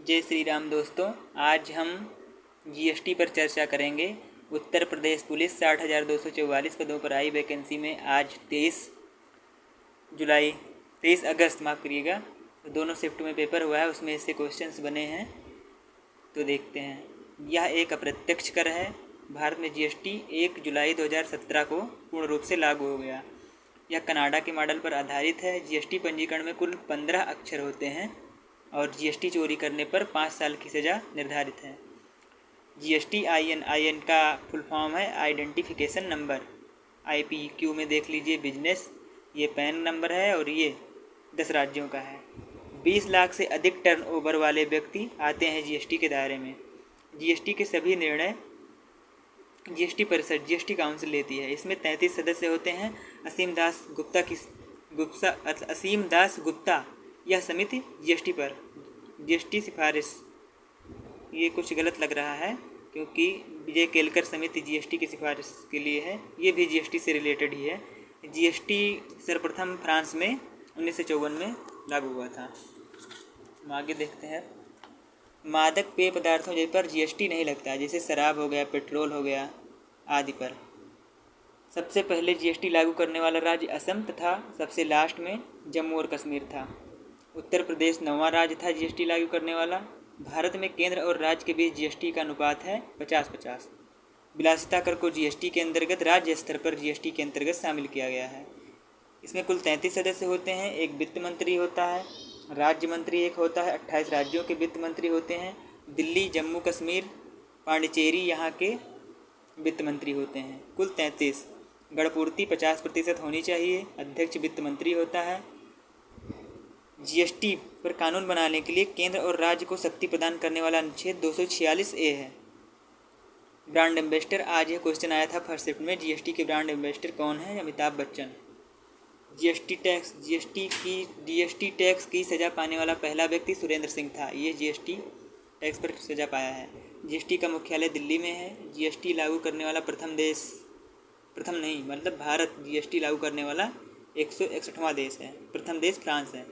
जय श्री राम दोस्तों। आज हम जीएसटी पर चर्चा करेंगे। उत्तर प्रदेश पुलिस 60,244 पदों पर आई वैकेंसी में आज 23 अगस्त माफ़ करिएगा, तो दोनों शिफ्ट में पेपर हुआ है, उसमें इससे क्वेश्चंस बने हैं तो देखते हैं। यह एक अप्रत्यक्ष कर है। भारत में जीएसटी 1 जुलाई 2017 को पूर्ण रूप से लागू हो गया। यह कनाडा के मॉडल पर आधारित है। जीएसटी पंजीकरण में कुल 15 अक्षर होते हैं और जीएसटी चोरी करने पर 5 साल की सज़ा निर्धारित है। जीएसटी आईएन का फुल फॉर्म है आइडेंटिफिकेशन नंबर। आईपीक्यू में देख लीजिए बिजनेस, ये पैन नंबर है और ये 10 राज्यों का है। 20 लाख से अधिक टर्नओवर वाले व्यक्ति आते हैं जीएसटी के दायरे में। जीएसटी के सभी निर्णय जीएसटी परिषद जीएसटी काउंसिल लेती है। इसमें 33 सदस्य होते हैं। असीम दास गुप्ता यह समिति जीएसटी पर जीएसटी सिफारिश, ये कुछ गलत लग रहा है क्योंकि विजय केलकर समिति जीएसटी की सिफारिश के लिए है। ये भी जीएसटी से रिलेटेड ही है। जीएसटी सर्वप्रथम फ्रांस में 1954 में लागू हुआ था। हम आगे देखते हैं। मादक पेय पदार्थों पर जीएसटी नहीं लगता, जैसे शराब हो गया, पेट्रोल हो गया आदि पर। सबसे पहले जीएसटी लागू करने वाला राज्य असम तथा सबसे लास्ट में जम्मू और कश्मीर था। उत्तर प्रदेश 9वां राज्य था जीएसटी लागू करने वाला। भारत में केंद्र और राज्य के बीच जीएसटी का अनुपात है 50-50। विलासिता कर को जीएसटी के अंतर्गत राज्य स्तर पर जीएसटी के अंतर्गत शामिल किया गया है। इसमें कुल 33 सदस्य होते हैं। एक वित्त मंत्री होता है, राज्य मंत्री एक होता है, 28 राज्यों के वित्त मंत्री होते हैं। दिल्ली, जम्मू कश्मीर, पांडिचेरी यहाँ के वित्त मंत्री होते हैं। कुल 33। गणपूर्ति 50% होनी चाहिए। अध्यक्ष वित्त मंत्री होता है। जीएसटी पर कानून बनाने के लिए केंद्र और राज्य को शक्ति प्रदान करने वाला अनुच्छेद 246A है। ब्रांड एम्बेसडर, आज यह क्वेश्चन आया था फर्स्ट शिफ्ट में। जीएसटी के ब्रांड एम्बेसडर कौन है? अमिताभ बच्चन। जीएसटी टैक्स की सज़ा पाने वाला पहला व्यक्ति सुरेंद्र सिंह था। ये जीएसटी टैक्स पर सज़ा पाया है। जीएसटी का मुख्यालय दिल्ली में है। जीएसटी लागू करने वाला भारत जीएसटी लागू करने वाला 161वां देश है। प्रथम देश फ्रांस है।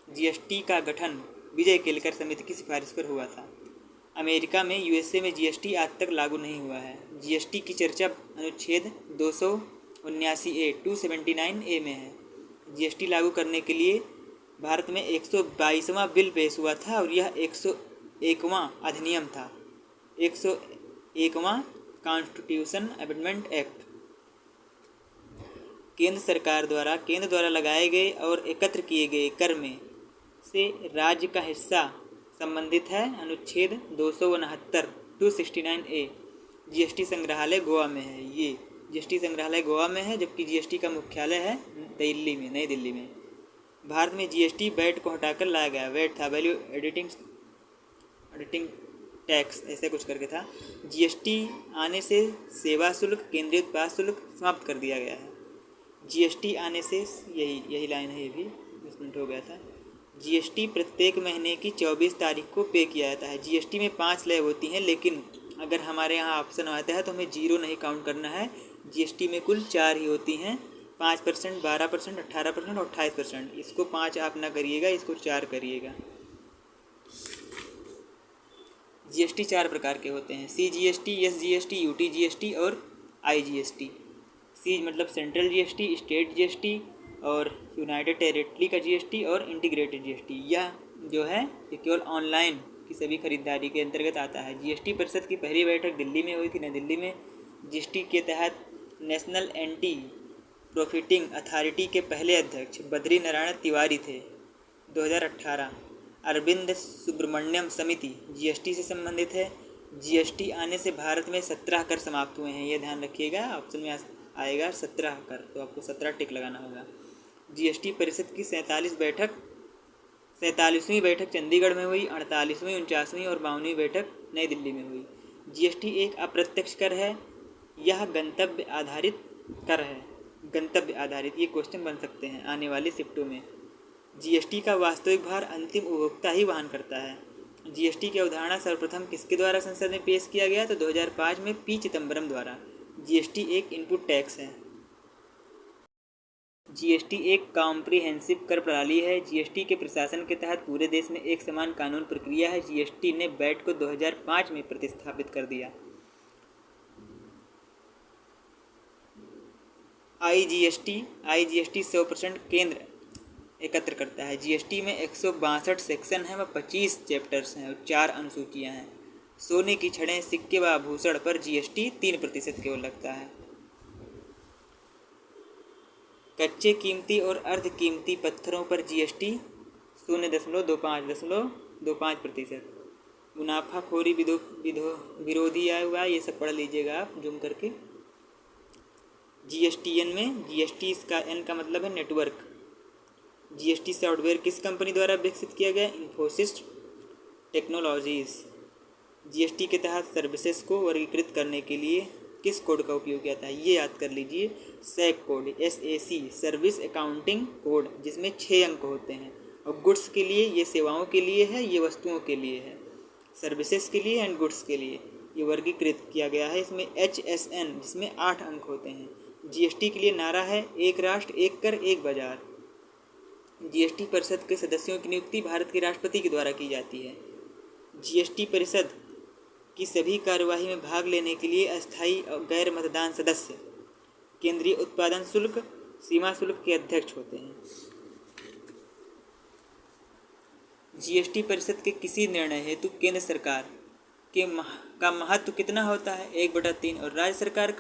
जीएसटी का गठन विजय केलकर समिति की सिफारिश पर हुआ था। अमेरिका में यूएसए में जीएसटी आज तक लागू नहीं हुआ है। जीएसटी की चर्चा अनुच्छेद 279A में है। जीएसटी लागू करने के लिए भारत में 122वां बिल पेश हुआ था और यह 101वां अधिनियम था। 101वां कॉन्स्टिट्यूशन अमेंडमेंट एक्ट। केंद्र द्वारा लगाए गए और एकत्र किए गए कर में से राज्य का हिस्सा संबंधित है अनुच्छेद 269A। जीएसटी संग्रहालय गोवा में है। ये जीएसटी संग्रहालय गोवा में है, जबकि जीएसटी का मुख्यालय है नई दिल्ली में। भारत में जीएसटी वैट को हटाकर लाया गया। वैट था वैल्यू एडिटिंग टैक्स, ऐसे कुछ करके था। जीएसटी आने से सेवा शुल्क, केंद्रीय उत्पाद शुल्क समाप्त कर दिया गया है। जीएसटी आने से यही लाइन है, ये भी 10 मिनट हो गया था। जीएसटी प्रत्येक महीने की 24 तारीख को पे किया जाता है। जीएसटी में 5 स्लैब होती हैं, लेकिन अगर हमारे यहाँ ऑप्शन आता है तो हमें 0 नहीं काउंट करना है। जीएसटी में कुल 4 ही होती हैं, 5%, 12%, 18% और 28%। इसको 5 आप ना करिएगा, इसको 4 करिएगा। जीएसटी 4 प्रकार के होते हैं: CGST, SGST, UTGST और IGST। सी मतलब सेंट्रल जीएसटी, स्टेट जीएसटी और यूनाइटेड टेरिटरी का जीएसटी और इंटीग्रेटेड जीएसटी। यह जो है ये केवल ऑनलाइन की सभी खरीदारी के अंतर्गत आता है। जीएसटी परिषद की पहली बैठक दिल्ली में हुई थी, नई दिल्ली में। जीएसटी के तहत नेशनल एंटी प्रॉफिटिंग अथॉरिटी के पहले अध्यक्ष बद्री नारायण तिवारी थे। 2018 अरविंद सुब्रमण्यम समिति जीएसटी से संबंधित है। जीएसटी आने से भारत में 17 कर समाप्त हुए हैं, ये ध्यान रखिएगा। ऑप्शन में आएगा 17 कर, तो आपको 17 टिक लगाना होगा। जीएसटी परिषद की 47वीं बैठक चंडीगढ़ में हुई। 48वीं, 49वीं और 52वीं बैठक नई दिल्ली में हुई। जीएसटी एक अप्रत्यक्ष कर है। यह गंतव्य आधारित कर है। गंतव्य आधारित, ये क्वेश्चन बन सकते हैं आने वाली शिफ्टों में। जीएसटी का वास्तविक भार अंतिम उपभोक्ता ही वहन करता है। जीएसटी की अवधारणा सर्वप्रथम किसके द्वारा संसद में पेश किया गया? तो 2005 में पी चिदम्बरम द्वारा। जीएसटी एक इनपुट टैक्स है। जीएसटी एक कॉम्प्रिहेंसिव कर प्रणाली है। जीएसटी के प्रशासन के तहत पूरे देश में एक समान कानून प्रक्रिया है। जीएसटी ने वैट को 2005 में प्रतिस्थापित कर दिया। आईजीएसटी 100% केंद्र एकत्र करता है। जीएसटी में 162 सेक्शन हैं व 25 चैप्टर्स हैं और 4 अनुसूचियां हैं। सोने की छड़ें, सिक्के व आभूषण पर जीएसटी 3% केवल लगता है। कच्चे कीमती और अर्ध कीमती पत्थरों पर जीएसटी 0.25% मुनाफाखोरी विरोधी आया हुआ है, ये सब पढ़ लीजिएगा आप जूम करके। जीएसटीएन में जीएसटी का एन का मतलब है नेटवर्क। जीएसटी सॉफ्टवेयर किस कंपनी द्वारा विकसित किया गया? इन्फोसिस टेक्नोलॉजीज। जीएसटी के तहत सर्विसेज को वर्गीकृत करने के लिए किस कोड का उपयोग किया था? ये याद कर लीजिए, SAC code, SAC, service accounting code, जिसमें 6 अंक होते हैं। और गुड्स के लिए ये सेवाओं के लिए है, ये वस्तुओं के लिए है। सर्विसेज के लिए एंड गुड्स के लिए ये वर्गीकृत किया गया है। इसमें HSN, जिसमें 8 अंक होते हैं। जीएसटी के लिए नारा है एक राष्ट्र, एक कर, एक बाजार। जीएसटी परिषद के सदस्यों की नियुक्ति भारत के राष्ट्रपति के द्वारा की जाती है। जीएसटी परिषद की सभी कार्यवाही में भाग लेने के लिए अस्थायी और गैर मतदान सदस्य केंद्रीय उत्पादन शुल्क, सीमा शुल्क के अध्यक्ष होते हैं। जीएसटी परिषद के किसी निर्णय हेतु केंद्र सरकार का महत्व कितना होता है? 1/3। और राज्य सरकार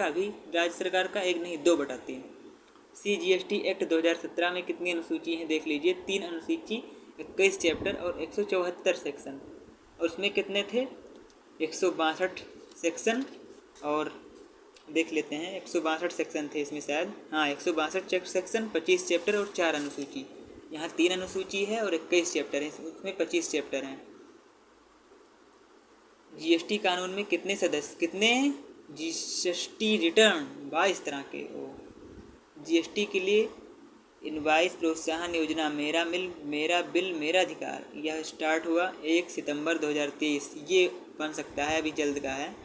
का 1 नहीं 2/3। CGST एक्ट 2017 में कितनी अनुसूची हैं देख लीजिए। 3 अनुसूची, 21 चैप्टर और 174 सेक्शन। और उसमें कितने थे? 162 सेक्शन। और देख लेते हैं, 162 सेक्शन थे इसमें शायद। हाँ, 162 सेक्शन, 25 चैप्टर और 4 अनुसूची। यहाँ 3 अनुसूची है और 21 चैप्टर है, उसमें 25 चैप्टर हैं। जीएसटी कानून में कितने जीएसटी रिटर्न? 22 तरह के। जीएसटी के लिए इनवाइस प्रोत्साहन योजना मेरा बिल मेरा अधिकार, यह स्टार्ट हुआ 1 सितंबर 2023। ये बन सकता है, अभी जल्द का है।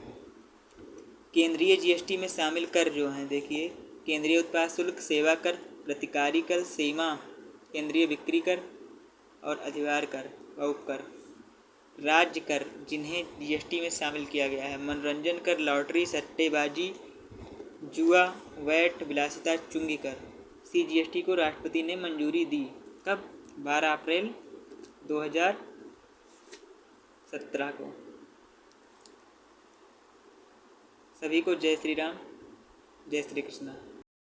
केंद्रीय जीएसटी में शामिल कर जो हैं देखिए, केंद्रीय उत्पाद शुल्क, सेवा कर, प्रतिकारी कर, सीमा, केंद्रीय बिक्री कर और अधिभार कर व उपकर। राज्य कर जिन्हें जीएसटी में शामिल किया गया है: मनोरंजन कर, लॉटरी, सट्टेबाजी, जुआ, वैट, विलासिता, चुंगी कर। CGST को राष्ट्रपति ने मंजूरी दी कब? 12 अप्रैल 2017 को। सभी को जय श्री राम, जय श्री कृष्णा।